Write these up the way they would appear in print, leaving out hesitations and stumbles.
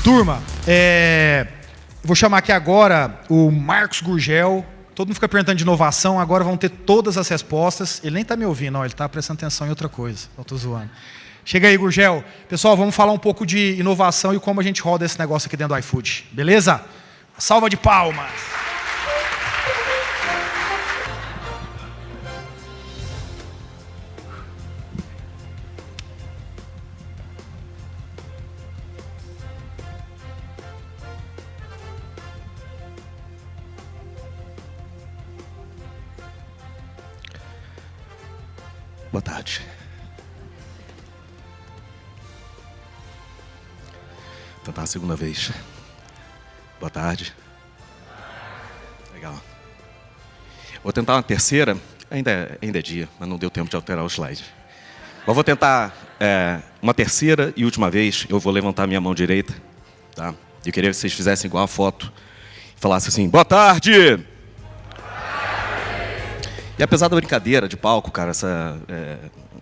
Turma, vou chamar aqui agora o Marcos Gurgel. Todo mundo fica perguntando de inovação, agora vão ter todas as respostas. Ele nem está me ouvindo, ó, ele está prestando atenção em outra coisa. Eu estou zoando. Chega aí, Gurgel. Pessoal, vamos falar um pouco de inovação e como a gente roda esse negócio aqui dentro do iFood. Beleza? Salva de palmas. Boa tarde. Vou tentar a segunda vez. Boa tarde. Legal. Vou tentar uma terceira. Ainda é dia, mas não deu tempo de alterar o slide. Mas vou tentar uma terceira e última vez. Eu vou levantar minha mão direita. Tá? Eu queria que vocês fizessem igual a foto. E falassem assim, boa tarde! E apesar da brincadeira de palco, cara, essa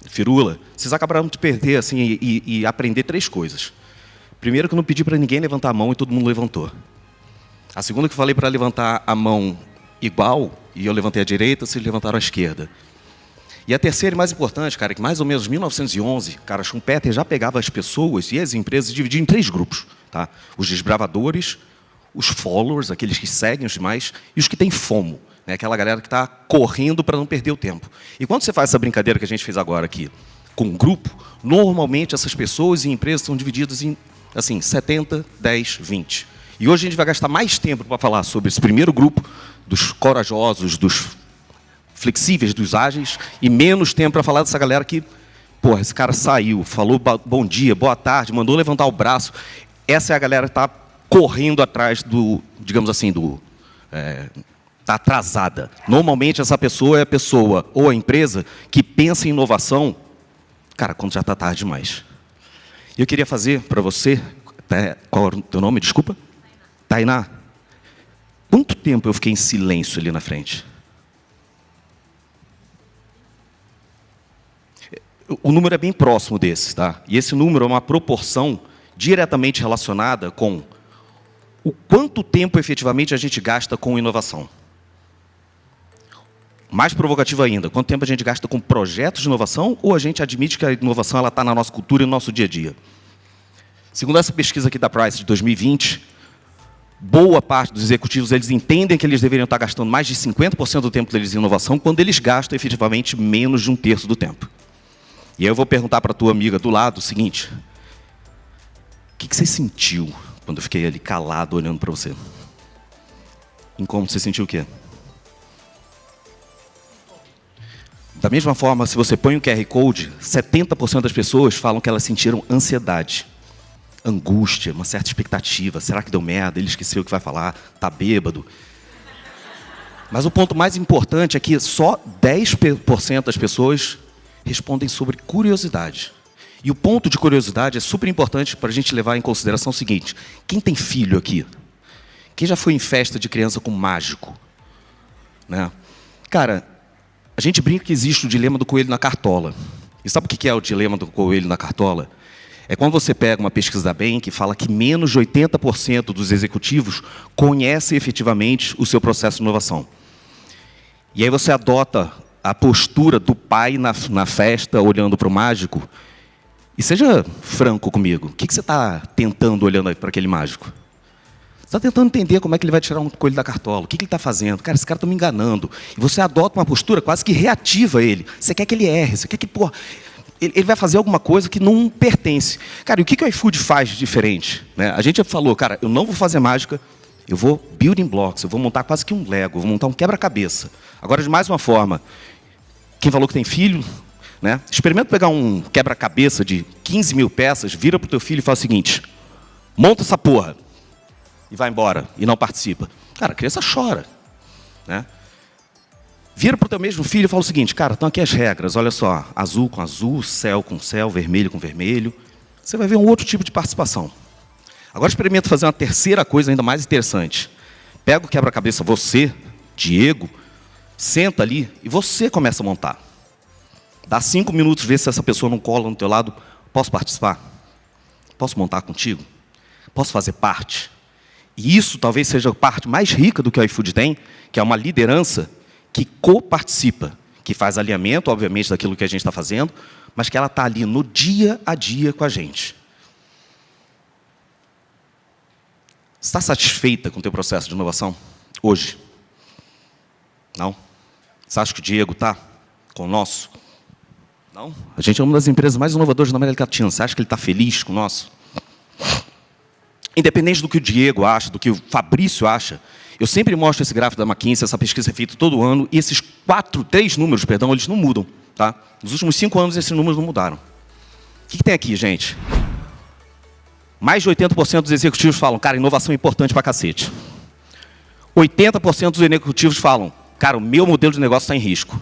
firula, vocês acabaram de perder assim, e aprender três coisas. Primeiro, que eu não pedi para ninguém levantar a mão e todo mundo levantou. A segunda, que eu falei para levantar a mão igual, e eu levantei a direita, vocês levantaram a esquerda. E a terceira e mais importante, cara, que mais ou menos em 1911, cara, Schumpeter já pegava as pessoas e as empresas e dividia em três grupos. Tá? Os desbravadores, os followers, aqueles que seguem os demais, e os que têm FOMO. Aquela galera que está correndo para não perder o tempo. E quando você faz essa brincadeira que a gente fez agora aqui, com um grupo, normalmente essas pessoas e empresas são divididas em assim, 70, 10, 20. E hoje a gente vai gastar mais tempo para falar sobre esse primeiro grupo, dos corajosos, dos flexíveis, dos ágeis, e menos tempo para falar dessa galera que, porra, esse cara saiu, falou bom dia, boa tarde, mandou levantar o braço. Essa é a galera que está correndo atrás do, digamos assim, está atrasada. Normalmente, essa pessoa é a pessoa ou a empresa que pensa em inovação, cara, quando já está tarde demais. Eu queria fazer para você, qual é o teu nome, desculpa? Tainá. Quanto tempo eu fiquei em silêncio ali na frente? O número é bem próximo desse, tá? E esse número é uma proporção diretamente relacionada com o quanto tempo efetivamente a gente gasta com inovação. Mais provocativo ainda, quanto tempo a gente gasta com projetos de inovação ou a gente admite que a inovação está na nossa cultura e no nosso dia a dia? Segundo essa pesquisa aqui da Price de 2020, boa parte dos executivos eles entendem que eles deveriam estar gastando mais de 50% do tempo deles em inovação quando eles gastam efetivamente menos de 1/3 do tempo. E aí eu vou perguntar para a tua amiga do lado o seguinte, o que você sentiu quando eu fiquei ali calado olhando para você? Incômodo, você sentiu o quê? Da mesma forma, se você põe um QR Code, 70% das pessoas falam que elas sentiram ansiedade, angústia, uma certa expectativa. Será que deu merda? Ele esqueceu o que vai falar, está bêbado. Mas o ponto mais importante é que só 10% das pessoas respondem sobre curiosidade. E o ponto de curiosidade é super importante para a gente levar em consideração o seguinte, quem tem filho aqui? Quem já foi em festa de criança com mágico? Né? Cara, a gente brinca que existe o dilema do coelho na cartola. E sabe o que é o dilema do coelho na cartola? É quando você pega uma pesquisa da Bain que fala que menos de 80% dos executivos conhecem efetivamente o seu processo de inovação. E aí você adota a postura do pai na festa, olhando para o mágico. E seja franco comigo, o que você está tentando olhando para aquele mágico? Você está tentando entender como é que ele vai tirar um coelho da cartola. O que ele está fazendo? Cara, esse cara está me enganando. E você adota uma postura quase que reativa ele. Você quer que ele erre, você quer que, porra, ele vai fazer alguma coisa que não pertence. Cara, e o que o iFood faz de diferente? Né? A gente já falou, cara, eu não vou fazer mágica, eu vou building blocks, eu vou montar quase que um Lego, eu vou montar um quebra-cabeça. Agora, de mais uma forma, quem falou que tem filho, né? Experimenta pegar um quebra-cabeça de 15 mil peças, vira para o teu filho e fala o seguinte, monta essa porra. E vai embora, e não participa. Cara, a criança chora. Né? Vira para o teu mesmo filho e fala o seguinte, cara, estão aqui as regras, olha só, azul com azul, céu com céu, vermelho com vermelho. Você vai ver um outro tipo de participação. Agora experimenta fazer uma terceira coisa ainda mais interessante. Pega o quebra-cabeça, você, Diego, senta ali e você começa a montar. Dá 5 minutos, vê se essa pessoa não cola no teu lado. Posso participar? Posso montar contigo? Posso fazer parte? E isso talvez seja a parte mais rica do que o iFood tem, que é uma liderança que coparticipa, que faz alinhamento, obviamente, daquilo que a gente está fazendo, mas que ela está ali no dia a dia com a gente. Está satisfeita com o teu processo de inovação hoje? Não? Você acha que o Diego está com o nosso? Não? A gente é uma das empresas mais inovadoras da América Latina. Você acha que ele está feliz com o nosso? Independente do que o Diego acha, do que o Fabrício acha, eu sempre mostro esse gráfico da McKinsey, essa pesquisa é feita todo ano, e esses 3 números, eles não mudam. Tá? Nos últimos 5 anos, esses números não mudaram. O que tem aqui, gente? Mais de 80% dos executivos falam, cara, inovação é importante pra cacete. 80% dos executivos falam, cara, o meu modelo de negócio está em risco.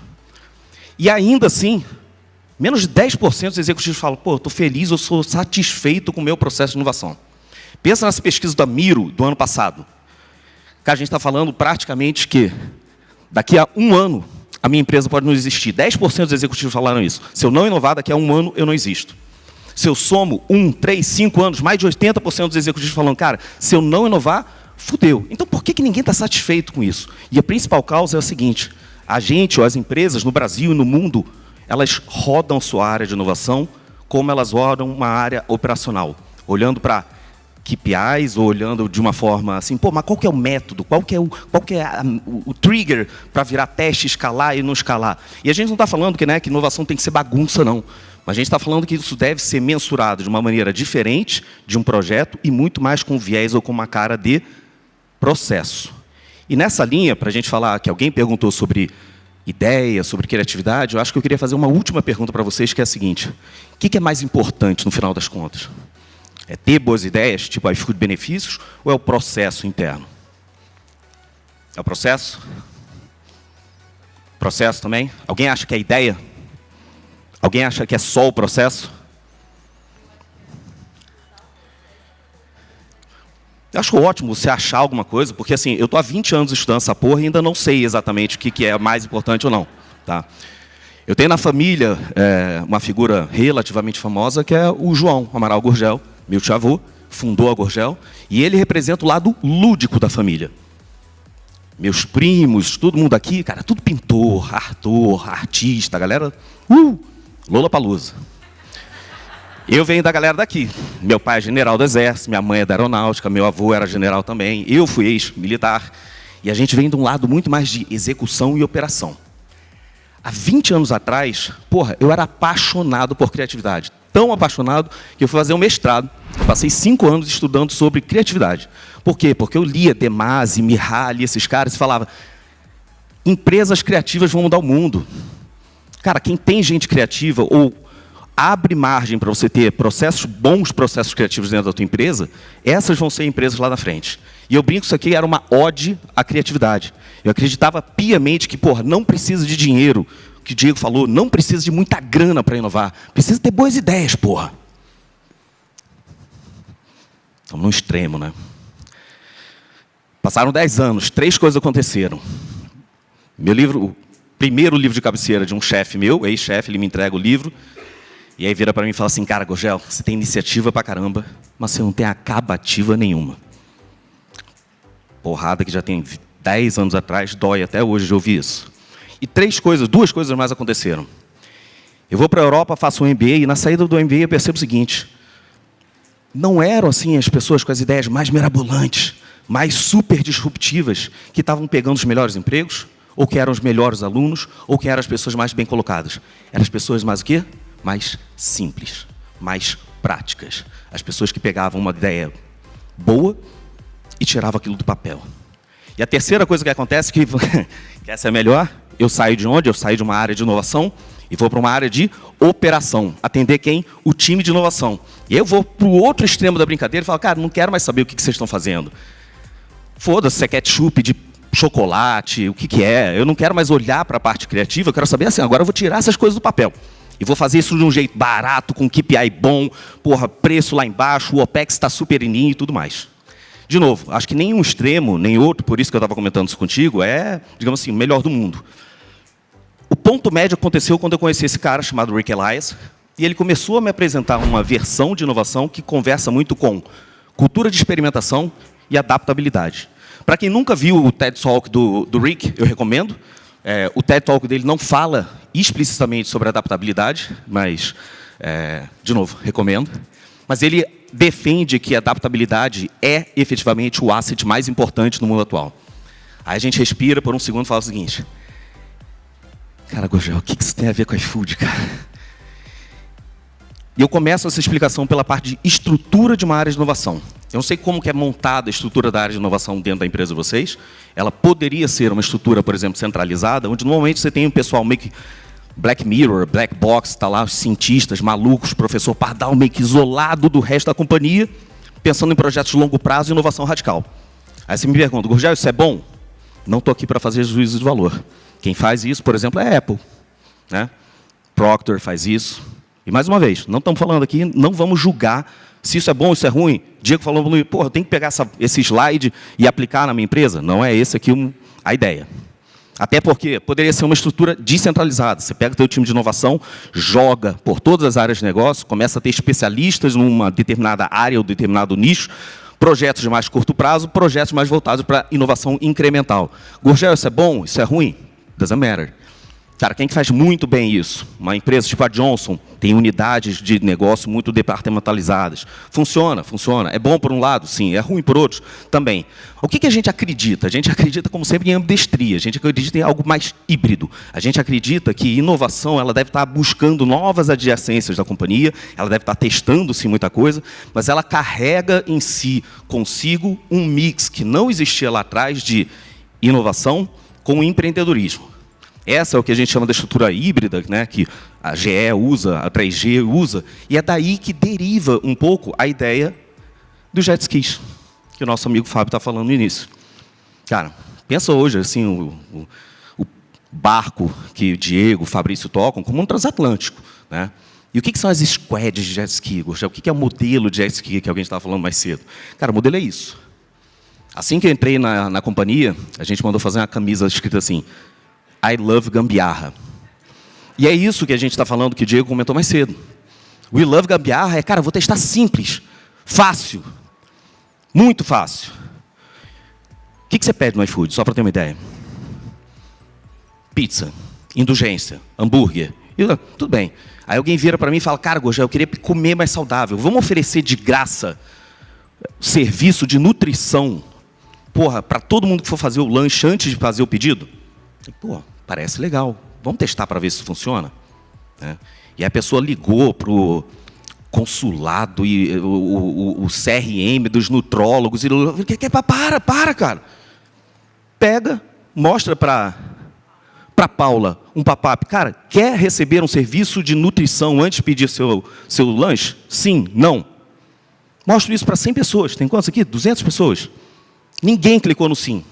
E ainda assim, menos de 10% dos executivos falam, pô, eu estou feliz, eu sou satisfeito com o meu processo de inovação. Pensa nessa pesquisa da Miro, do ano passado. Cara, a gente está falando praticamente que daqui a 1 ano, a minha empresa pode não existir. 10% dos executivos falaram isso. Se eu não inovar, daqui a 1 ano, eu não existo. Se eu somo 1, 3, 5 anos, mais de 80% dos executivos falam, cara, se eu não inovar, fudeu. Então, por que ninguém está satisfeito com isso? E a principal causa é a seguinte, a gente, ou as empresas no Brasil e no mundo, elas rodam sua área de inovação como elas rodam uma área operacional, olhando para KPIs ou olhando de uma forma assim, pô, mas qual que é o método, qual que é o trigger para virar teste, escalar e não escalar? E a gente não está falando que inovação tem que ser bagunça, não. Mas a gente está falando que isso deve ser mensurado de uma maneira diferente de um projeto e muito mais com viés ou com uma cara de processo. E nessa linha, para a gente falar, que alguém perguntou sobre ideia, sobre criatividade, eu acho que eu queria fazer uma última pergunta para vocês, que é a seguinte. O que é mais importante no final das contas? É ter boas ideias, tipo iFood benefícios, ou é o processo interno? É o processo? Processo também? Alguém acha que é ideia? Alguém acha que é só o processo? Eu acho ótimo você achar alguma coisa, porque assim, eu estou há 20 anos estudando essa porra e ainda não sei exatamente o que é mais importante ou não. Tá? Eu tenho na família uma figura relativamente famosa, que é o João Amaral Gurgel, meu tio-avô, fundou a Gurgel, e ele representa o lado lúdico da família. Meus primos, todo mundo aqui, cara, tudo pintor, ator, artista, galera, Lollapalooza. Eu venho da galera daqui. Meu pai é general do Exército, minha mãe é da Aeronáutica, meu avô era general também, eu fui ex-militar. E a gente vem de um lado muito mais de execução e operação. Há 20 anos atrás, porra, eu era apaixonado por criatividade. Tão apaixonado que eu fui fazer um mestrado. Passei 5 anos estudando sobre criatividade. Por quê? Porque eu lia Demasi, Mihaly, esses caras, e falava, empresas criativas vão mudar o mundo. Cara, quem tem gente criativa ou abre margem para você ter bons processos criativos dentro da tua empresa, essas vão ser empresas lá na frente. E eu brinco que isso aqui era uma ode à criatividade. Eu acreditava piamente que, porra, não precisa de dinheiro, o que o Diego falou, não precisa de muita grana para inovar. Precisa ter boas ideias, porra. Estamos no extremo, né? Passaram 10 anos, 3 coisas aconteceram. Meu livro, o primeiro livro de cabeceira de um chefe meu, ex-chefe, ele me entrega o livro, e aí vira para mim e fala assim, cara, Gurgel, você tem iniciativa pra caramba, mas você não tem acabativa nenhuma. Porrada que já tem 10 anos atrás, dói até hoje de ouvir isso. E 2 coisas mais aconteceram. Eu vou para a Europa, faço um MBA, e na saída do MBA eu percebo o seguinte, não eram assim as pessoas com as ideias mais mirabolantes, mais super disruptivas, que estavam pegando os melhores empregos, ou que eram os melhores alunos, ou que eram as pessoas mais bem colocadas. Eram as pessoas mais o quê? Mais simples, mais práticas. As pessoas que pegavam uma ideia boa e tiravam aquilo do papel. E a terceira coisa que acontece, que essa é a melhor, eu saio de onde? Eu saio de uma área de inovação e vou para uma área de operação. Atender quem? O time de inovação. E eu vou para o outro extremo da brincadeira e falo, cara, não quero mais saber o que vocês estão fazendo. Foda-se se é ketchup de chocolate, o que é. Eu não quero mais olhar para a parte criativa, eu quero saber assim, agora eu vou tirar essas coisas do papel. E vou fazer isso de um jeito barato, com KPI bom, porra, preço lá embaixo, o OPEX está super ininho e tudo mais. De novo, acho que nenhum extremo, nem outro, por isso que eu estava comentando isso contigo, é, digamos assim, o melhor do mundo. O ponto médio aconteceu quando eu conheci esse cara chamado Rick Elias, e ele começou a me apresentar uma versão de inovação que conversa muito com cultura de experimentação e adaptabilidade. Para quem nunca viu o TED Talk do Rick, eu recomendo. O TED Talk dele não fala explicitamente sobre adaptabilidade, mas, de novo, recomendo. Mas ele defende que a adaptabilidade é, efetivamente, o asset mais importante no mundo atual. Aí a gente respira por um segundo e fala o seguinte: cara, Gurgel, o que isso tem a ver com iFood, cara? E eu começo essa explicação pela parte de estrutura de uma área de inovação. Eu não sei como que é montada a estrutura da área de inovação dentro da empresa de vocês. Ela poderia ser uma estrutura, por exemplo, centralizada, onde normalmente você tem um pessoal meio que Black Mirror, Black Box, está lá os cientistas malucos, professor Pardal meio que isolado do resto da companhia, pensando em projetos de longo prazo e inovação radical. Aí você me pergunta, Gurgel, isso é bom? Não estou aqui para fazer juízo de valor. Quem faz isso, por exemplo, é a Apple, né? Procter faz isso. E, mais uma vez, não estamos falando aqui, não vamos julgar se isso é bom ou isso é ruim. Diego falou, pô, eu tenho que pegar esse slide e aplicar na minha empresa. Não é esse aqui a ideia. Até porque poderia ser uma estrutura descentralizada. Você pega o seu time de inovação, joga por todas as áreas de negócio, começa a ter especialistas numa determinada área ou determinado nicho, projetos de mais curto prazo, projetos mais voltados para inovação incremental. Gurgel, isso é bom? Isso é ruim? Doesn't matter. Cara, quem que faz muito bem isso? Uma empresa tipo a Johnson tem unidades de negócio muito departamentalizadas. Funciona, funciona. É bom por um lado, sim. É ruim por outros, também. O que a gente acredita? A gente acredita, como sempre, em ambidestria. A gente acredita em algo mais híbrido. A gente acredita que inovação ela deve estar buscando novas adjacências da companhia, ela deve estar testando, sim, muita coisa, mas ela carrega em si, consigo, um mix que não existia lá atrás de inovação com empreendedorismo. Essa é o que a gente chama de estrutura híbrida, né, que a GE usa, a 3G usa, e é daí que deriva um pouco a ideia dos jet skis, que o nosso amigo Fábio está falando no início. Cara, pensa hoje assim, o barco que o Diego, o Fabrício tocam como um transatlântico, né? E o que são as squads de jet ski? O que é o modelo de jet ski que alguém estava falando mais cedo? Cara, o modelo é isso. Assim que eu entrei na companhia, a gente mandou fazer uma camisa escrita assim: I love gambiarra. E é isso que a gente está falando, que o Diego comentou mais cedo. We love gambiarra é, cara, vou testar simples, fácil, muito fácil. O que você pede no iFood, só para ter uma ideia? Pizza, indulgência, hambúrguer, tudo bem. Aí alguém vira para mim e fala, cara, Gurgel, eu queria comer mais saudável. Vamos oferecer de graça serviço de nutrição, porra, para todo mundo que for fazer o lanche antes de fazer o pedido? Pô, parece legal. Vamos testar para ver se funciona? E a pessoa ligou para o consulado e o CRM dos nutrólogos. Para, cara. Pega, mostra para Paula um pop-up. Cara, quer receber um serviço de nutrição antes de pedir seu lanche? Sim, não. Mostro isso para 100 pessoas. Tem quantos aqui? 200 pessoas. Ninguém clicou no sim.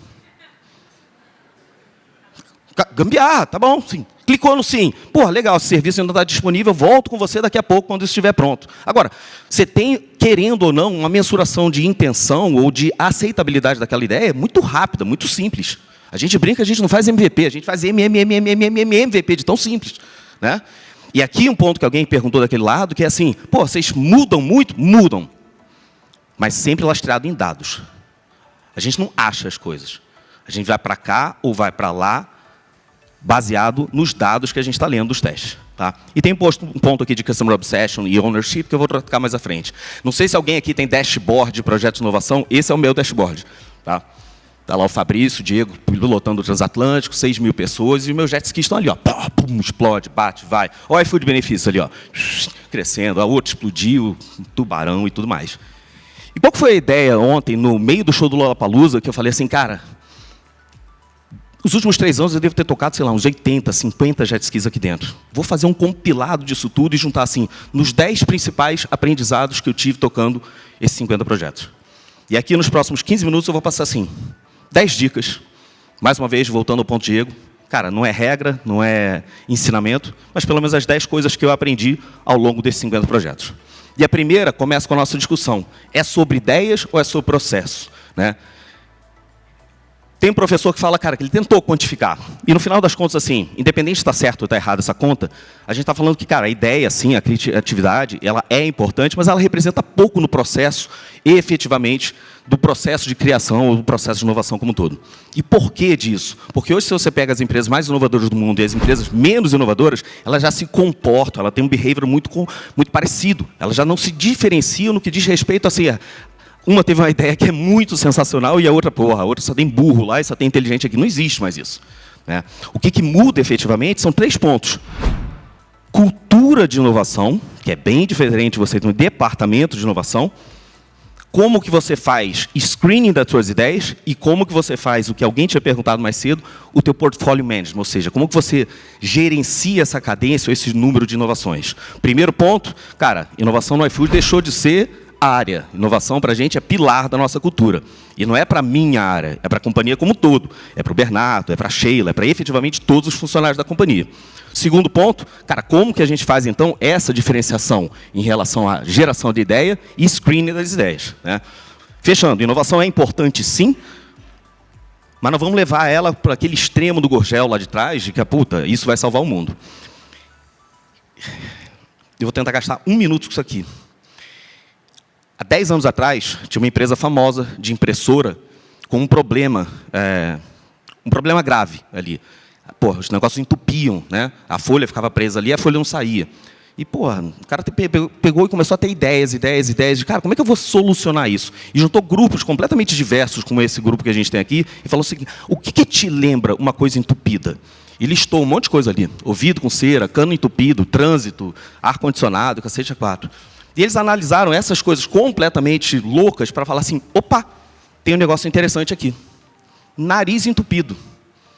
Gambiarra, tá bom, sim. Clicou no sim. Porra, legal, esse serviço ainda está disponível, volto com você daqui a pouco, quando estiver pronto. Agora, você tem, querendo ou não, uma mensuração de intenção ou de aceitabilidade daquela ideia muito rápida, muito simples. A gente brinca, a gente não faz MVP, a gente faz MVP de tão simples, né? E aqui um ponto que alguém perguntou daquele lado, que é assim, pô, vocês mudam muito? Mudam. Mas sempre lastreado em dados. A gente não acha as coisas. A gente vai para cá ou vai para lá, baseado nos dados que a gente está lendo dos testes. Tá? E tem um ponto aqui de Customer Obsession e Ownership que eu vou trocar mais à frente. Não sei se alguém aqui tem dashboard de projeto de inovação, esse é o meu dashboard. Tá? Tá lá o Fabrício, o Diego, pilotando o Transatlântico, 6 mil pessoas, e os meus jet skis estão ali, ó, pum, explode, bate, vai. Olha o iFood benefício ali, ó, crescendo, a outra explodiu, um tubarão e tudo mais. E qual foi a ideia ontem, no meio do show do Lollapalooza, que eu falei assim, cara, os últimos 3 anos eu devo ter tocado, sei lá, uns 80, 50 jet skis aqui dentro. Vou fazer um compilado disso tudo e juntar, assim, nos 10 principais aprendizados que eu tive tocando esses 50 projetos. E aqui, nos próximos 15 minutos, eu vou passar, assim, 10 dicas. Mais uma vez, voltando ao ponto Diego. Cara, não é regra, não é ensinamento, mas pelo menos as 10 coisas que eu aprendi ao longo desses 50 projetos. E a primeira começa com a nossa discussão. É sobre ideias ou é sobre processo? Né? Tem um professor que fala, cara, que ele tentou quantificar. E no final das contas, assim, independente se está certo ou está errado essa conta, a gente está falando que, cara, a ideia, sim, a criatividade, ela é importante, mas ela representa pouco no processo, efetivamente, do processo de criação ou do processo de inovação como um todo. E por que disso? Porque hoje, se você pega as empresas mais inovadoras do mundo e as empresas menos inovadoras, elas já se comportam, ela tem um behavior muito parecido. Elas já não se diferenciam no que diz respeito assim, uma teve uma ideia que é muito sensacional e a outra, porra, a outra só tem burro lá e só tem inteligente aqui. Não existe mais isso, né? O que muda efetivamente são 3 pontos. Cultura de inovação, que é bem diferente de você ter um departamento de inovação. Como que você faz screening das suas ideias e como que você faz o que alguém tinha perguntado mais cedo, o teu portfólio management, ou seja, como que você gerencia essa cadência ou esse número de inovações. Primeiro ponto, cara, inovação no iFood deixou de ser área. Inovação para a gente é pilar da nossa cultura. E não é para a minha área, é para a companhia como um todo. É para o Bernardo, é para a Sheila, é para efetivamente todos os funcionários da companhia. Segundo ponto, cara, como que a gente faz então essa diferenciação em relação à geração de ideia e screening das ideias, né? Fechando, inovação é importante sim, mas não vamos levar ela para aquele extremo do Gurgel lá de trás, de que, puta, isso vai salvar o mundo. Eu vou tentar gastar 1 minuto com isso aqui. Há 10 anos atrás, tinha uma empresa famosa de impressora com um problema grave ali. Porra, os negócios entupiam, né? A folha ficava presa ali, a folha não saía. E, porra, o cara pegou e começou a ter ideias de, cara, como é que eu vou solucionar isso? E juntou grupos completamente diversos, como esse grupo que a gente tem aqui, e falou o seguinte, o que te lembra uma coisa entupida? E listou um monte de coisa ali. Ouvido com cera, cano entupido, trânsito, ar-condicionado, cacete a 4. E eles analisaram essas coisas completamente loucas para falar assim, opa, tem um negócio interessante aqui. Nariz entupido.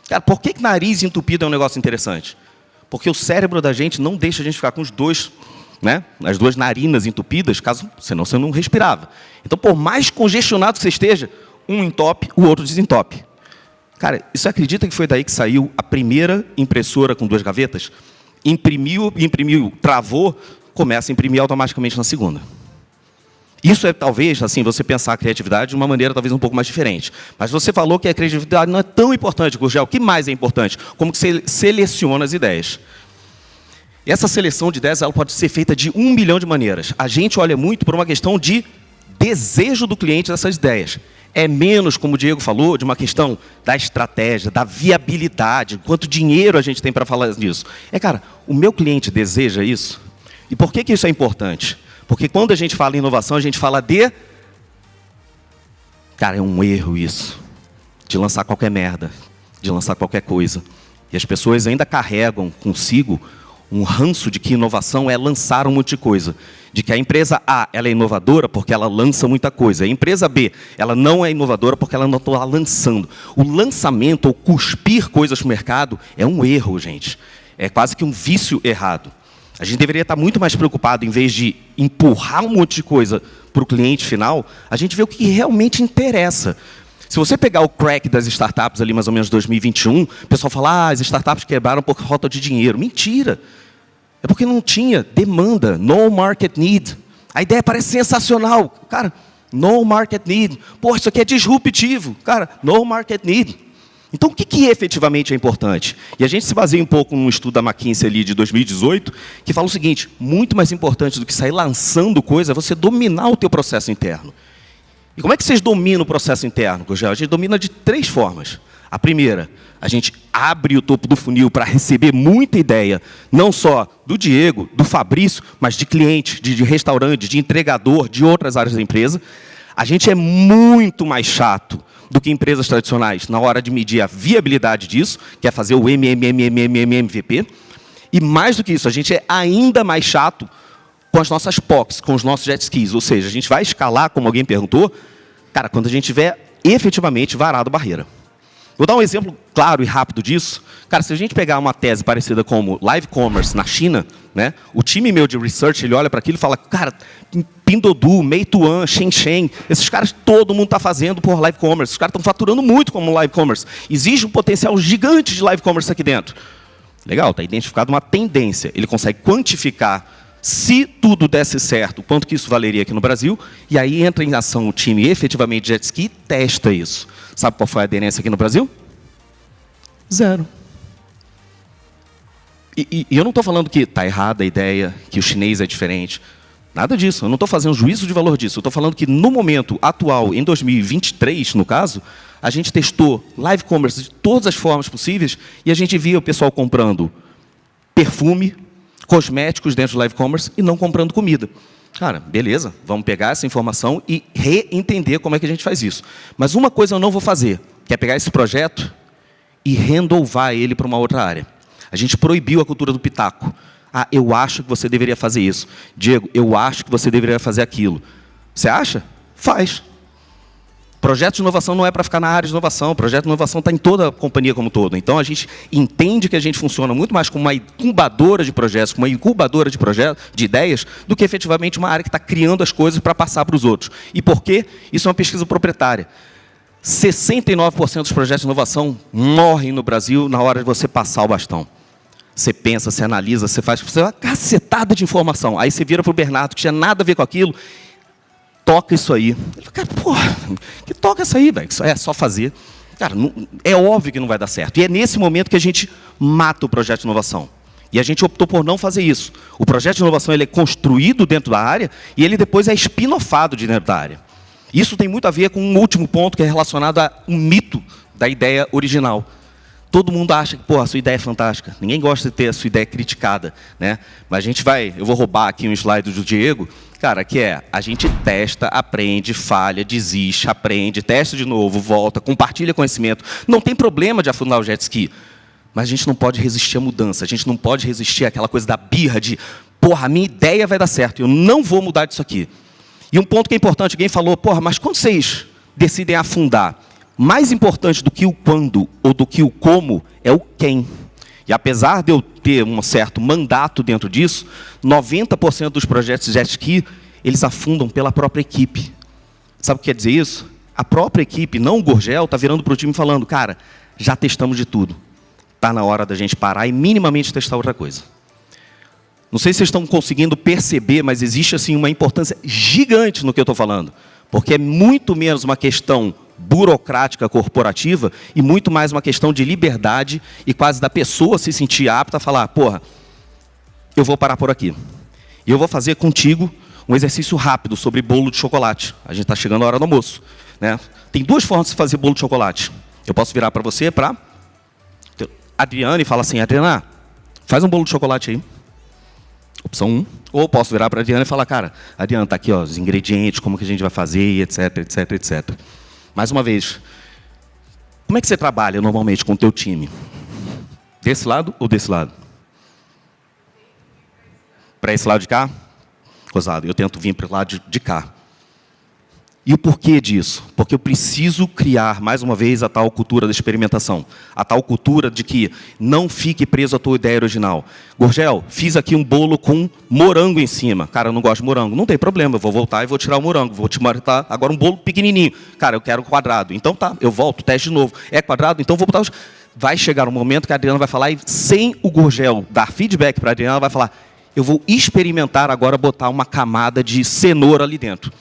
Cara, por que nariz entupido é um negócio interessante? Porque o cérebro da gente não deixa a gente ficar com os dois, né, as 2 narinas entupidas, senão você não respirava. Então, por mais congestionado que você esteja, um entope, o outro desentope. Cara, você acredita que foi daí que saiu a primeira impressora com 2 gavetas? Imprimiu, travou, começa a imprimir automaticamente na segunda. Isso é, talvez, assim, você pensar a criatividade de uma maneira talvez um pouco mais diferente. Mas você falou que a criatividade não é tão importante, Gurgel. O que mais é importante? Como que você seleciona as ideias. E essa seleção de ideias ela pode ser feita de 1 milhão de maneiras. A gente olha muito por uma questão de desejo do cliente dessas ideias. É menos, como o Diego falou, de uma questão da estratégia, da viabilidade, quanto dinheiro a gente tem para falar nisso. Cara, o meu cliente deseja isso? E por que isso é importante? Porque quando a gente fala em inovação, a gente fala de... Cara, é um erro isso. De lançar qualquer merda. De lançar qualquer coisa. E as pessoas ainda carregam consigo um ranço de que inovação é lançar um monte de coisa. De que a empresa A ela é inovadora porque ela lança muita coisa. A empresa B ela não é inovadora porque ela não está lançando. O lançamento ou cuspir coisas no mercado é um erro, gente. É quase que um vício errado. A gente deveria estar muito mais preocupado, em vez de empurrar um monte de coisa para o cliente final, a gente vê o que realmente interessa. Se você pegar o crack das startups ali, mais ou menos 2021, o pessoal fala, as startups quebraram por falta de dinheiro. Mentira! É porque não tinha demanda, no market need. A ideia parece sensacional. Cara, no market need. Pô, isso aqui é disruptivo. Cara, no market need. Então, o que efetivamente é importante? E a gente se baseia um pouco num estudo da McKinsey ali de 2018, que fala o seguinte, muito mais importante do que sair lançando coisa é você dominar o teu processo interno. E como é que vocês dominam o processo interno, Gurgel? A gente domina de 3 formas. A primeira, a gente abre o topo do funil para receber muita ideia, não só do Diego, do Fabrício, mas de cliente, de restaurante, de entregador, de outras áreas da empresa. A gente é muito mais chato do que empresas tradicionais na hora de medir a viabilidade disso, que é fazer o MVP. E mais do que isso, a gente é ainda mais chato com as nossas POCs, com os nossos jet skis. Ou seja, a gente vai escalar, como alguém perguntou, cara, quando a gente tiver efetivamente varado a barreira. Vou dar um exemplo claro e rápido disso. Cara, se a gente pegar uma tese parecida como live commerce na China, né, o time meu de research, ele olha para aquilo e fala, cara, Pinduoduo, Meituan, Shenzhen, esses caras, todo mundo está fazendo por live commerce. Os caras estão faturando muito como live commerce. Existe um potencial gigante de live commerce aqui dentro. Legal, está identificado uma tendência. Ele consegue quantificar Se tudo desse certo, quanto que isso valeria aqui no Brasil? E aí entra em ação o time efetivamente de jet ski e testa isso. Sabe qual foi a aderência aqui no Brasil? 0. E eu não estou falando que está errada a ideia, que o chinês é diferente. Nada disso. Eu não estou fazendo juízo de valor disso. Eu estou falando que no momento atual, em 2023, no caso, a gente testou live commerce de todas as formas possíveis e a gente via o pessoal comprando perfume, cosméticos dentro do live commerce e não comprando comida. Cara, beleza, vamos pegar essa informação e reentender como é que a gente faz isso. Mas uma coisa eu não vou fazer, que é pegar esse projeto e handover ele para uma outra área. A gente proibiu a cultura do pitaco. Ah, eu acho que você deveria fazer isso. Diego, eu acho que você deveria fazer aquilo. Você acha? Faz. Projeto de inovação não é para ficar na área de inovação. Projeto de inovação está em toda a companhia como um todo. Então, a gente entende que a gente funciona muito mais como uma incubadora de projetos, como uma incubadora de projetos, de ideias, do que efetivamente uma área que está criando as coisas para passar para os outros. E por quê? Isso é uma pesquisa proprietária. 69% dos projetos de inovação morrem no Brasil na hora de você passar o bastão. Você pensa, você analisa, você faz uma cacetada de informação. Aí você vira para o Bernardo, que tinha nada a ver com aquilo, toca isso aí. Ele fala, cara, porra, que toca isso aí, velho? É só fazer. Cara, não, é óbvio que não vai dar certo. E é nesse momento que a gente mata o projeto de inovação. E a gente optou por não fazer isso. O projeto de inovação ele é construído dentro da área e ele depois é spin-offado de dentro da área. Isso tem muito a ver com um último ponto que é relacionado a um mito da ideia original. Todo mundo acha que, pô, a sua ideia é fantástica. Ninguém gosta de ter a sua ideia criticada, né? Mas a gente vai, eu vou roubar aqui um slide do Diego, cara, que é, a gente testa, aprende, falha, desiste, aprende, testa de novo, volta, compartilha conhecimento. Não tem problema de afundar o jet ski, mas a gente não pode resistir à mudança, a gente não pode resistir àquela coisa da birra de, porra, a minha ideia vai dar certo, eu não vou mudar disso aqui. E um ponto que é importante, alguém falou, porra, mas quando vocês decidem afundar, mais importante do que o quando ou do que o como é o quem. E apesar de eu ter um certo mandato dentro disso, 90% dos projetos de jet ski, eles afundam pela própria equipe. Sabe o que quer dizer isso? A própria equipe, não o Gurgel, está virando para o time falando, cara, já testamos de tudo. Está na hora da gente parar e minimamente testar outra coisa. Não sei se vocês estão conseguindo perceber, mas existe assim, uma importância gigante no que eu estou falando. Porque é muito menos uma questão burocrática corporativa e muito mais uma questão de liberdade e quase da pessoa se sentir apta a falar, porra, eu vou parar por aqui. E eu vou fazer contigo um exercício rápido sobre bolo de chocolate. A gente está chegando à hora do almoço, né? Tem duas formas de fazer bolo de chocolate. Eu posso virar para você, para Adriana, e falar assim, Adriana, faz um bolo de chocolate aí. Opção 1. Ou posso virar para a Adriana e falar, cara, Adriana, está aqui ó, os ingredientes, como que a gente vai fazer, etc, etc, etc. Mais uma vez, como é que você trabalha normalmente com o teu time? Desse lado ou desse lado? Para esse lado de cá? Rosado, eu tento vir para o lado de cá. E o porquê disso? Porque eu preciso criar, mais uma vez, a tal cultura da experimentação. A tal cultura de que não fique preso à tua ideia original. Gurgel, fiz aqui um bolo com morango em cima. Cara, eu não gosto de morango. Não tem problema, eu vou voltar e vou tirar o morango. Vou te botar agora um bolo pequenininho. Cara, eu quero quadrado. Então tá, eu volto, teste de novo. É quadrado? Então vou botar os... Vai chegar um momento que a Adriana vai falar e sem o Gurgel dar feedback para a Adriana, ela vai falar, eu vou experimentar agora botar uma camada de cenoura ali dentro.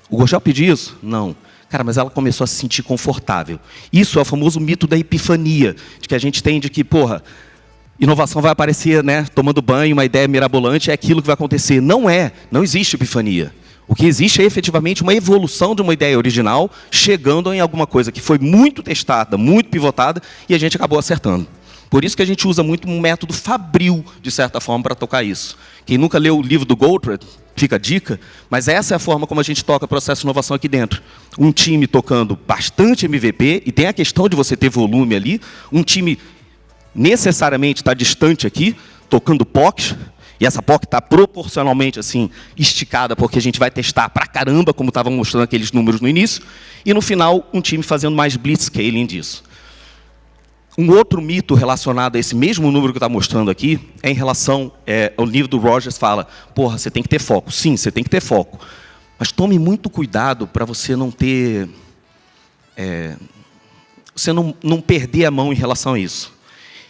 O Gurgel pediu isso? Não. Cara, mas ela começou a se sentir confortável. Isso é o famoso mito da epifania, de que a gente tem de que, porra, inovação vai aparecer, né, tomando banho, uma ideia mirabolante, é aquilo que vai acontecer. Não é, não existe epifania. O que existe é efetivamente uma evolução de uma ideia original, chegando em alguma coisa que foi muito testada, muito pivotada, e a gente acabou acertando. Por isso que a gente usa muito um método fabril, de certa forma, para tocar isso. Quem nunca leu o livro do Goldthwait, fica a dica, mas essa é a forma como a gente toca o processo de inovação aqui dentro. Um time tocando bastante MVP, e tem a questão de você ter volume ali, um time necessariamente está distante aqui, tocando POC, e essa POC está proporcionalmente assim, esticada, porque a gente vai testar pra caramba, como estava mostrando aqueles números no início, e no final, um time fazendo mais blitzscaling disso. Um outro mito relacionado a esse mesmo número que está mostrando aqui é em relação ao livro do Rogers fala, porra, você tem que ter foco. Sim, você tem que ter foco. Mas tome muito cuidado para você não ter... você não perder a mão em relação a isso.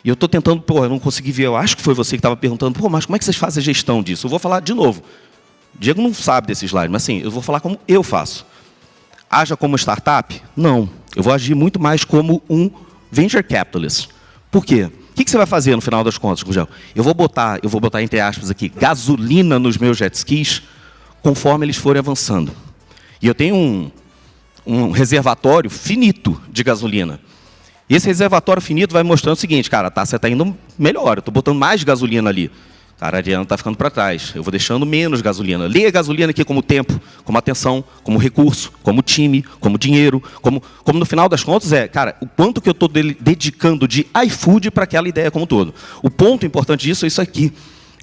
E eu estou tentando, eu não consegui ver, eu acho que foi você que estava perguntando, mas como é que vocês fazem a gestão disso? Eu vou falar de novo. Diego não sabe desse slide, mas assim, eu vou falar como eu faço. Haja como startup? Não. Eu vou agir muito mais como um venture capitalist. Por quê? O que você vai fazer no final das contas, Gurgel? Eu vou botar entre aspas aqui, gasolina nos meus jet skis conforme eles forem avançando. E eu tenho um reservatório finito de gasolina. E esse reservatório finito vai mostrando o seguinte, cara, você está indo melhor, eu estou botando mais gasolina ali. Cara, a Ariana está ficando para trás, eu vou deixando menos gasolina. Leia gasolina aqui como tempo, como atenção, como recurso, como time, como dinheiro, como no final das contas cara, o quanto que eu estou dedicando de iFood para aquela ideia como um todo. O ponto importante disso é isso aqui.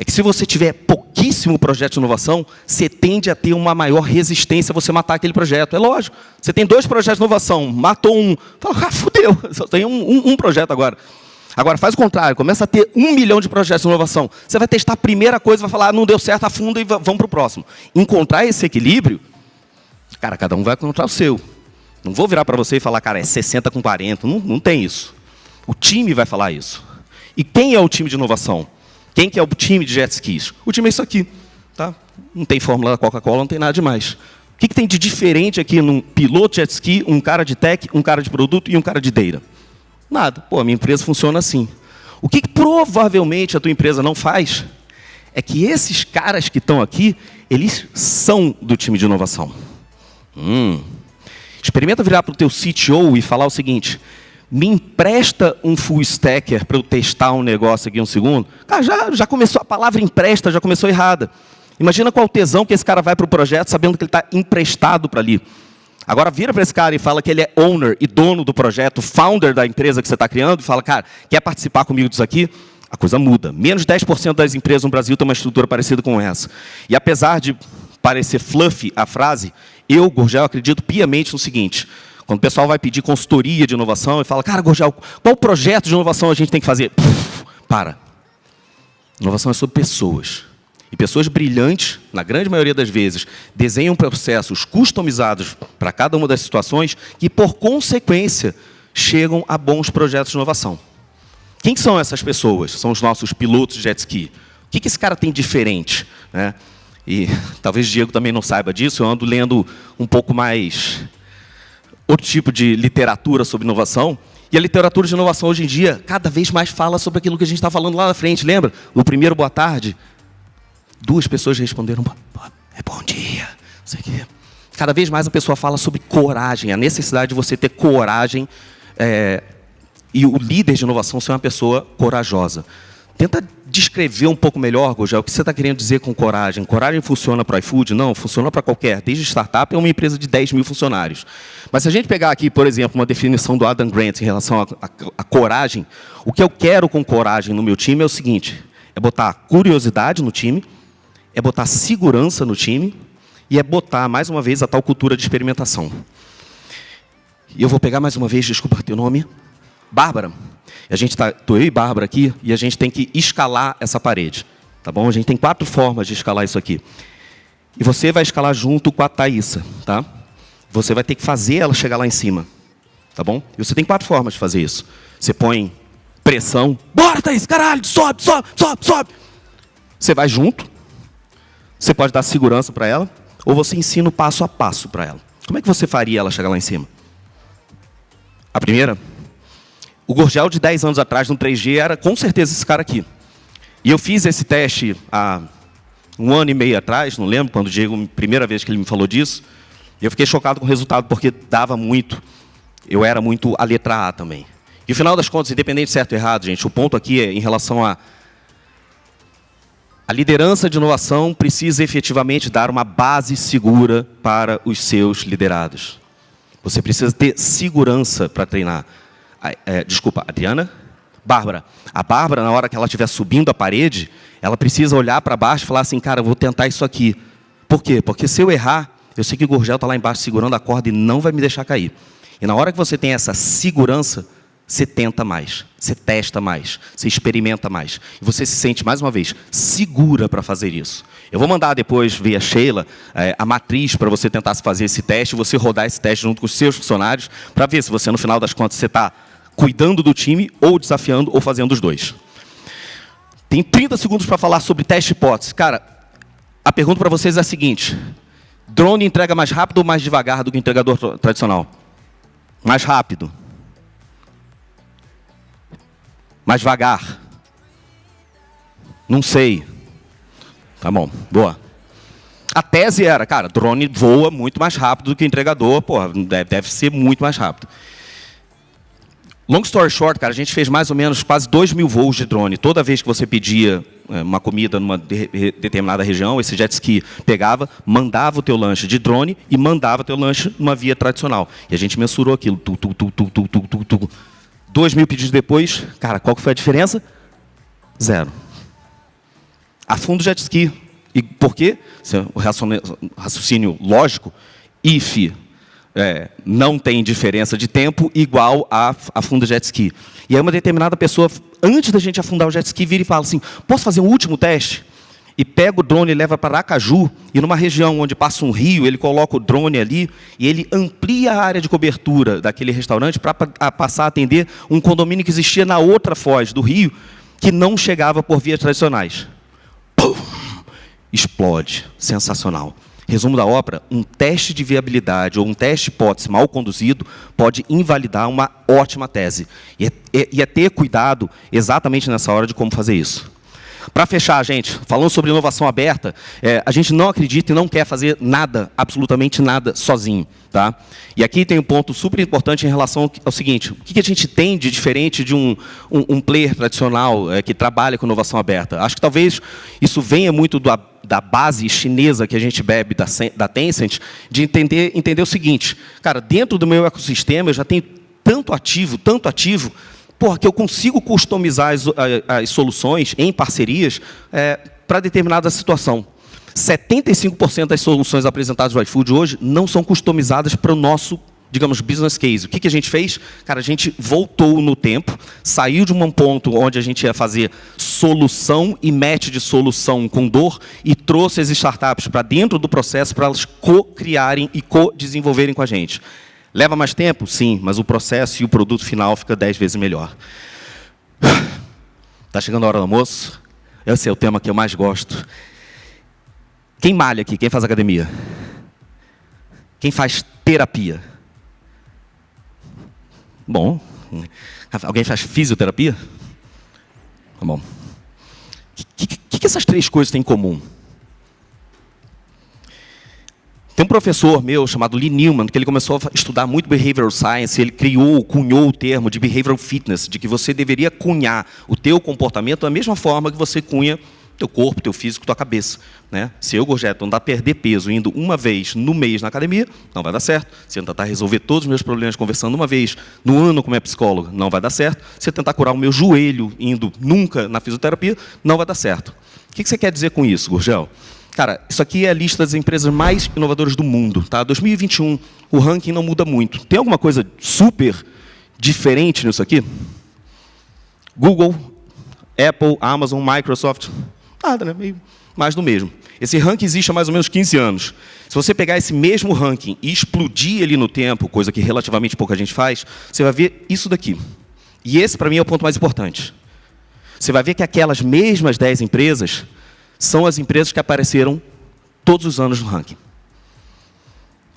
É que se você tiver pouquíssimo projeto de inovação, você tende a ter uma maior resistência a você matar aquele projeto. É lógico. Você tem 2 projetos de inovação, matou um, fala, fudeu, só tem um projeto agora. Agora, faz o contrário, começa a ter 1 milhão de projetos de inovação. Você vai testar a primeira coisa, vai falar, não deu certo, afunda e vamos para o próximo. Encontrar esse equilíbrio, cara, cada um vai encontrar o seu. Não vou virar para você e falar, cara, é 60 com 40, não tem isso. O time vai falar isso. E quem é o time de inovação? Quem que é o time de jet skis? O time é isso aqui. Tá? Não tem fórmula da Coca-Cola, não tem nada demais. O que tem de diferente aqui num piloto jet ski, um cara de tech, um cara de produto e um cara de data? Nada. Pô, a minha empresa funciona assim. O que provavelmente a tua empresa não faz é que esses caras que estão aqui, eles são do time de inovação. Experimenta virar para o teu CTO e falar o seguinte, me empresta um full stacker para eu testar um negócio aqui um segundo? Cara, já começou, a palavra empresta já começou errada. Imagina qual tesão que esse cara vai para o projeto sabendo que ele está emprestado para ali. Agora vira para esse cara e fala que ele é owner e dono do projeto, founder da empresa que você está criando, e fala, cara, quer participar comigo disso aqui? A coisa muda. Menos de 10% das empresas no Brasil têm uma estrutura parecida com essa. E apesar de parecer fluffy a frase, eu, Gurgel, acredito piamente no seguinte, quando o pessoal vai pedir consultoria de inovação e fala, cara, Gurgel, qual projeto de inovação a gente tem que fazer? Para. Inovação é sobre pessoas. E pessoas brilhantes, na grande maioria das vezes, desenham processos customizados para cada uma das situações que, por consequência, chegam a bons projetos de inovação. Quem são essas pessoas? São os nossos pilotos de jet ski. O que esse cara tem diferente? Né? E talvez o Diego também não saiba disso, eu ando lendo um pouco mais outro tipo de literatura sobre inovação. E a literatura de inovação hoje em dia cada vez mais fala sobre aquilo que a gente está falando lá na frente. Lembra? No primeiro boa tarde, 2 pessoas responderam, bom dia, não sei o quê. Cada vez mais a pessoa fala sobre coragem, a necessidade de você ter coragem e o líder de inovação ser uma pessoa corajosa. Tenta descrever um pouco melhor, Gurgel, o que você está querendo dizer com coragem. Coragem funciona para o iFood? Não, funciona para qualquer. Desde startup é uma empresa de 10 mil funcionários. Mas se a gente pegar aqui, por exemplo, uma definição do Adam Grant em relação à coragem, o que eu quero com coragem no meu time é o seguinte, é botar curiosidade no time, é botar segurança no time e é botar, mais uma vez, a tal cultura de experimentação. E eu vou pegar mais uma vez, desculpa teu nome, Bárbara. Estou eu e Bárbara aqui e a gente tem que escalar essa parede. Tá bom? A gente tem 4 formas de escalar isso aqui. E você vai escalar junto com a Thaísa. Tá? Você vai ter que fazer ela chegar lá em cima. Tá bom? E você tem 4 formas de fazer isso. Você põe pressão. Bora, Thaís, caralho, sobe, sobe, sobe, sobe. Você vai junto. Você pode dar segurança para ela. Ou você ensina o passo a passo para ela. Como é que você faria ela chegar lá em cima? A primeira... O Gurgel de 10 anos atrás, no 3G, era com certeza esse cara aqui. E eu fiz esse teste há 1 ano e meio atrás, não lembro, quando o Diego, primeira vez que ele me falou disso. E eu fiquei chocado com o resultado, porque dava muito. Eu era muito a letra A também. E no final das contas, independente de certo ou errado, gente, o ponto aqui é em relação a liderança de inovação precisa efetivamente dar uma base segura para os seus liderados. Você precisa ter segurança para treinar. Desculpa, Adriana? Bárbara. A Bárbara, na hora que ela estiver subindo a parede, ela precisa olhar para baixo e falar assim, cara, eu vou tentar isso aqui. Por quê? Porque se eu errar, eu sei que o Gurgel está lá embaixo segurando a corda e não vai me deixar cair. E na hora que você tem essa segurança, você tenta mais, você testa mais, você experimenta mais. E você se sente, mais uma vez, segura para fazer isso. Eu vou mandar depois, via Sheila, a matriz para você tentar fazer esse teste, você rodar esse teste junto com os seus funcionários, para ver se você, no final das contas, você está cuidando do time, ou desafiando, ou fazendo os dois. Tem 30 segundos para falar sobre teste hipótese. Cara, a pergunta para vocês é a seguinte: drone entrega mais rápido ou mais devagar do que o entregador tradicional? Mais rápido. Mais devagar. Não sei. Tá bom, boa. A tese era, cara, drone voa muito mais rápido do que o entregador, porra, deve ser muito mais rápido. Long story short, cara, a gente fez mais ou menos quase 2.000 voos de drone. Toda vez que você pedia uma comida numa determinada região, esse jet ski pegava, mandava o teu lanche de drone e mandava o teu lanche numa via tradicional. E a gente mensurou aquilo. 2.000 pedidos depois, cara, qual que foi a diferença? 0. Afunda o jet ski. E por quê? O raciocínio lógico, if não tem diferença de tempo, igual a afunda jet ski. E aí uma determinada pessoa, antes da gente afundar o jet ski, vira e fala assim: posso fazer um último teste? E pega o drone e leva para Aracaju, e numa região onde passa um rio, ele coloca o drone ali, e ele amplia a área de cobertura daquele restaurante para passar a atender um condomínio que existia na outra foz do rio, que não chegava por vias tradicionais. Pum! Explode. Sensacional. Resumo da ópera: um teste de viabilidade ou um teste hipótese mal conduzido pode invalidar uma ótima tese. E é ter cuidado exatamente nessa hora de como fazer isso. Para fechar, gente, falando sobre inovação aberta, a gente não acredita e não quer fazer nada, absolutamente nada, sozinho. Tá? E aqui tem um ponto super importante em relação ao seguinte: o que a gente tem de diferente de um player tradicional que trabalha com inovação aberta? Acho que talvez isso venha muito da base chinesa que a gente bebe da Tencent, de entender o seguinte: cara, dentro do meu ecossistema eu já tenho tanto ativo, que eu consigo customizar as soluções em parcerias para determinada situação. 75% das soluções apresentadas no iFood hoje não são customizadas para o nosso, digamos, business case. O que a gente fez? Cara, a gente voltou no tempo, saiu de um ponto onde a gente ia fazer solução e match de solução com dor e trouxe as startups para dentro do processo para elas co-criarem e co-desenvolverem com a gente. Leva mais tempo? Sim, mas o processo e o produto final fica 10 vezes melhor. Está chegando a hora do almoço? Esse é o tema que eu mais gosto. Quem malha aqui? Quem faz academia? Quem faz terapia? Bom. Alguém faz fisioterapia? Tá bom. O que essas 3 coisas têm em comum? Tem um professor meu chamado Lee Newman, que ele começou a estudar muito Behavioral Science, ele cunhou o termo de Behavioral Fitness, de que você deveria cunhar o teu comportamento da mesma forma que você cunha teu corpo, teu físico, tua cabeça. Né? Se eu, Gorjeto, andar a perder peso indo uma vez no mês na academia, não vai dar certo. Se eu tentar resolver todos os meus problemas conversando uma vez no ano com minha psicóloga, não vai dar certo. Se eu tentar curar o meu joelho indo nunca na fisioterapia, não vai dar certo. O que você quer dizer com isso, Gurgel? Cara, isso aqui é a lista das empresas mais inovadoras do mundo. Tá? 2021, o ranking não muda muito. Tem alguma coisa super diferente nisso aqui? Google, Apple, Amazon, Microsoft... Nada, né? Meio mais do mesmo. Esse ranking existe há mais ou menos 15 anos. Se você pegar esse mesmo ranking e explodir ele no tempo, coisa que relativamente pouca gente faz, você vai ver isso daqui. E esse, para mim, é o ponto mais importante. Você vai ver que aquelas mesmas 10 empresas são as empresas que apareceram todos os anos no ranking.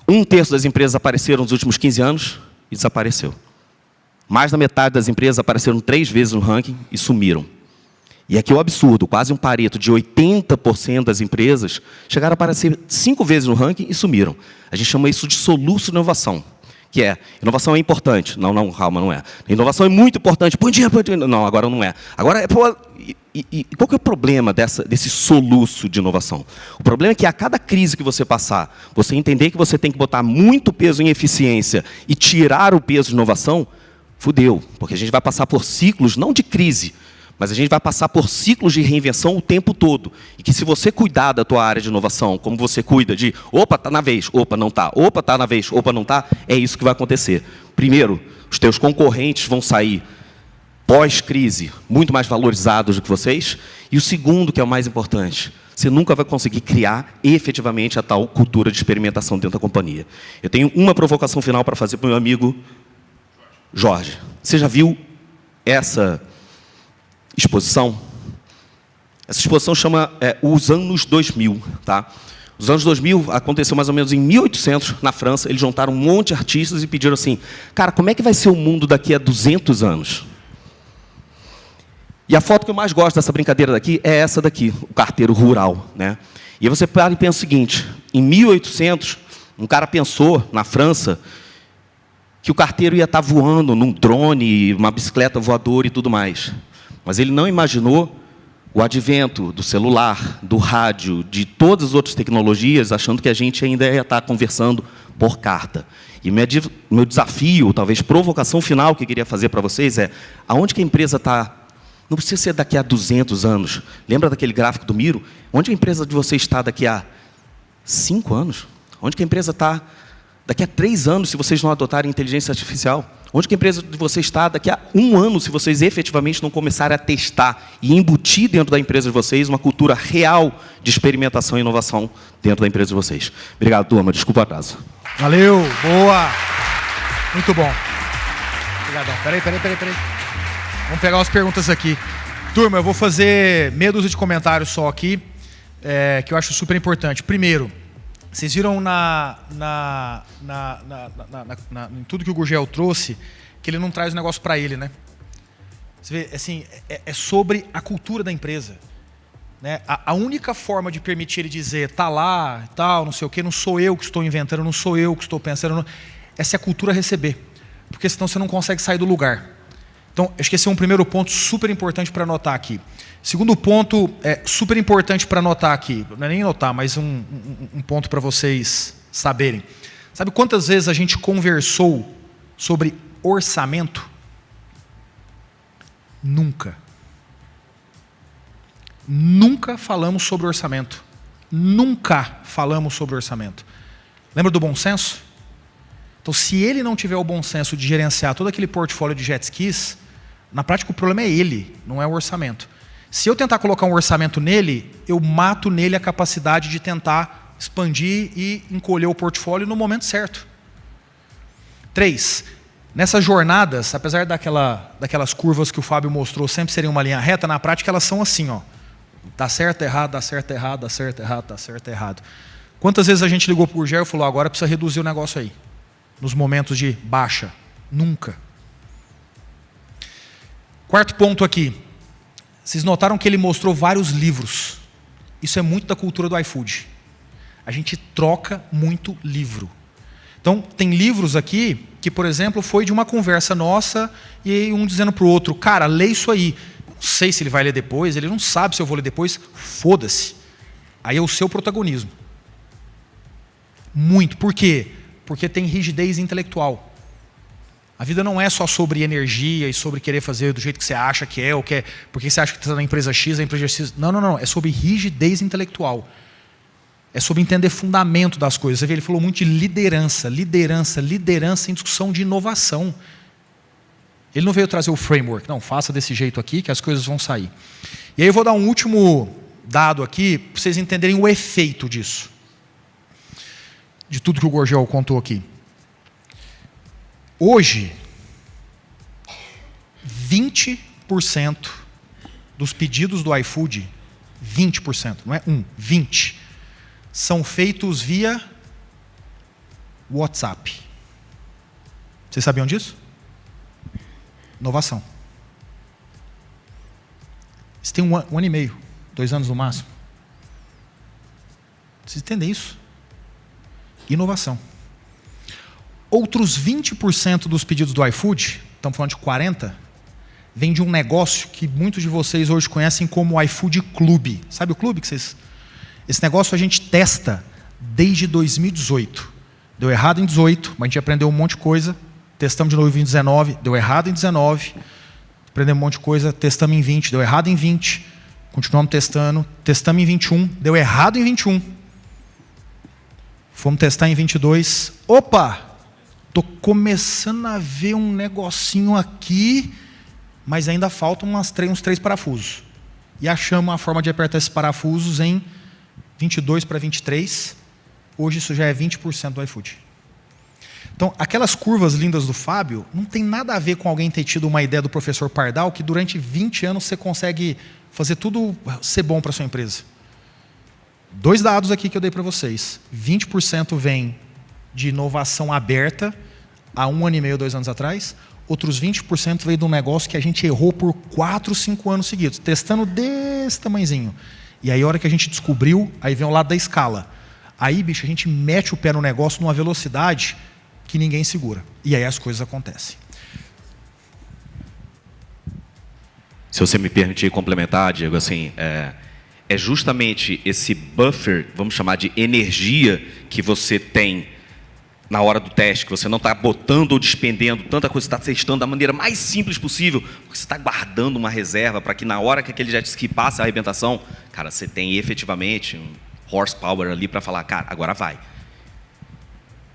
1/3 das empresas apareceram nos últimos 15 anos e desapareceu. Mais da metade das empresas apareceram 3 vezes no ranking e sumiram. E aqui é o absurdo, quase um pareto de 80% das empresas chegaram a aparecer 5 vezes no ranking e sumiram. A gente chama isso de soluço de inovação, que é, inovação é importante. Não, calma, não é. Inovação é muito importante. Põe dinheiro. Não, agora não é. Agora, e qual que é o problema desse soluço de inovação? O problema é que a cada crise que você passar, você entender que você tem que botar muito peso em eficiência e tirar o peso de inovação, fudeu. Porque a gente vai passar por ciclos, não de crise, mas a gente vai passar por ciclos de reinvenção o tempo todo. E que se você cuidar da tua área de inovação, como você cuida de, opa, está na vez, opa, não está, opa, está na vez, opa, não está, é isso que vai acontecer. Primeiro, os teus concorrentes vão sair pós-crise muito mais valorizados do que vocês. E o segundo, que é o mais importante, você nunca vai conseguir criar efetivamente a tal cultura de experimentação dentro da companhia. Eu tenho uma provocação final para fazer para o meu amigo Jorge, você já viu essa exposição? Essa exposição chama Os Anos 2000. Tá? Os anos 2000 aconteceu mais ou menos em 1800, na França. Eles juntaram um monte de artistas e pediram assim, cara, como é que vai ser o mundo daqui a 200 anos? E a foto que eu mais gosto dessa brincadeira daqui é essa daqui, o carteiro rural. Né? E aí você para e pensa o seguinte, em 1800, um cara pensou, na França, que o carteiro ia estar voando num drone, uma bicicleta voadora e tudo mais. Mas ele não imaginou o advento do celular, do rádio, de todas as outras tecnologias, achando que a gente ainda ia estar conversando por carta. E meu desafio, talvez provocação final que eu queria fazer para vocês é, aonde que a empresa está? Não precisa ser daqui a 200 anos. Lembra daquele gráfico do Miro? Onde a empresa de você está daqui a 5 anos? Onde que a empresa está daqui a 3 anos, se vocês não adotarem inteligência artificial? Onde que a empresa de você está daqui a 1 ano, se vocês efetivamente não começarem a testar e embutir dentro da empresa de vocês uma cultura real de experimentação e inovação dentro da empresa de vocês? Obrigado, turma. Desculpa o atraso. Valeu, boa. Muito bom. Obrigadão. Peraí. Vamos pegar umas perguntas aqui. Turma, eu vou fazer meia dúzia de comentários só aqui, que eu acho super importante. Primeiro, vocês viram em tudo que o Gurgel trouxe, que ele não traz o negócio para ele, né? Você vê, assim, é sobre a cultura da empresa. Né? A única forma de permitir ele dizer, tá lá, tal, não sei o quê, não sou eu que estou inventando, não sou eu que estou pensando, não, é se a cultura receber. Porque senão você não consegue sair do lugar. Então, acho que esse é um primeiro ponto super importante para anotar aqui. Segundo ponto, super importante para anotar aqui, não é nem anotar, mas um ponto para vocês saberem. Sabe quantas vezes a gente conversou sobre orçamento? Nunca. Nunca falamos sobre orçamento. Nunca falamos sobre orçamento. Lembra do bom senso? Então, se ele não tiver o bom senso de gerenciar todo aquele portfólio de jet skis, na prática o problema é ele, não é o orçamento. Se eu tentar colocar um orçamento nele, eu mato nele a capacidade de tentar expandir e encolher o portfólio no momento certo. 3. Nessas jornadas, apesar daquelas curvas que o Fábio mostrou sempre serem uma linha reta, na prática elas são assim, ó. Dá certo, errado, dá certo, errado, dá certo, errado, dá certo, errado. Quantas vezes a gente ligou para o Gurgel e falou, agora precisa reduzir o negócio aí? Nos momentos de baixa? Nunca. Quarto ponto aqui. Vocês notaram que ele mostrou vários livros. Isso é muito da cultura do iFood. A gente troca muito livro. Então, tem livros aqui que, por exemplo, foi de uma conversa nossa e um dizendo para o outro, cara, lê isso aí. Não sei se ele vai ler depois, ele não sabe se eu vou ler depois, foda-se. Aí é o seu protagonismo. Muito. Por quê? Porque tem rigidez intelectual. A vida não é só sobre energia e sobre querer fazer do jeito que você acha que é, ou que é, porque você acha que está na empresa X, a empresa X. Não. É sobre rigidez intelectual. É sobre entender fundamento das coisas. Você vê, ele falou muito de liderança em discussão de inovação. Ele não veio trazer o framework. Não, faça desse jeito aqui que as coisas vão sair. E aí eu vou dar um último dado aqui, para vocês entenderem o efeito disso. De tudo que o Gurgel contou aqui. Hoje, 20% dos pedidos do iFood, 20%, não é 20%, são feitos via WhatsApp. Vocês sabiam disso? Inovação. Isso tem um ano e meio, 2 anos no máximo. Vocês entendem isso? Inovação. Outros 20% dos pedidos do iFood, estamos falando de 40%, vem de um negócio que muitos de vocês hoje conhecem como o iFood Club. Sabe o clube que vocês... Esse negócio a gente testa desde 2018. Deu errado em 18, mas a gente aprendeu um monte de coisa. Testamos de novo em 19, deu errado em 19. Aprendemos um monte de coisa, testamos em 20, deu errado em 20. Continuamos testando, testamos em 21, deu errado em 21. Fomos testar em 22. Opa! Estou começando a ver um negocinho aqui, mas ainda faltam uns 3 parafusos. E achamos a forma de apertar esses parafusos em 22 para 23. Hoje isso já é 20% do iFood. Então, Então, aquelas curvas lindas do Fábio não tem nada a ver com alguém ter tido uma ideia do professor Pardal que durante 20 anos você consegue fazer tudo ser bom para sua empresa. 2 dados aqui que eu dei para vocês. 20% vem de inovação aberta há 1 ano e meio, 2 anos atrás. Outros 20% veio de um negócio que a gente errou por 4, 5 anos seguidos, testando desse tamanhozinho. E aí, a hora que a gente descobriu, aí vem o lado da escala. Aí, bicho, a gente mete o pé no negócio numa velocidade que ninguém segura. E aí as coisas acontecem. Se você me permitir complementar, Diego, assim, é justamente esse buffer, vamos chamar de energia, que você tem na hora do teste, que você não está botando ou despendendo tanta coisa, você está testando da maneira mais simples possível, porque você está guardando uma reserva para que na hora que aquele jet ski passe a arrebentação, cara, você tem efetivamente um horsepower ali para falar, cara, agora vai.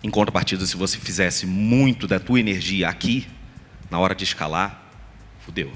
Em contrapartida, se você fizesse muito da tua energia aqui, na hora de escalar, fudeu.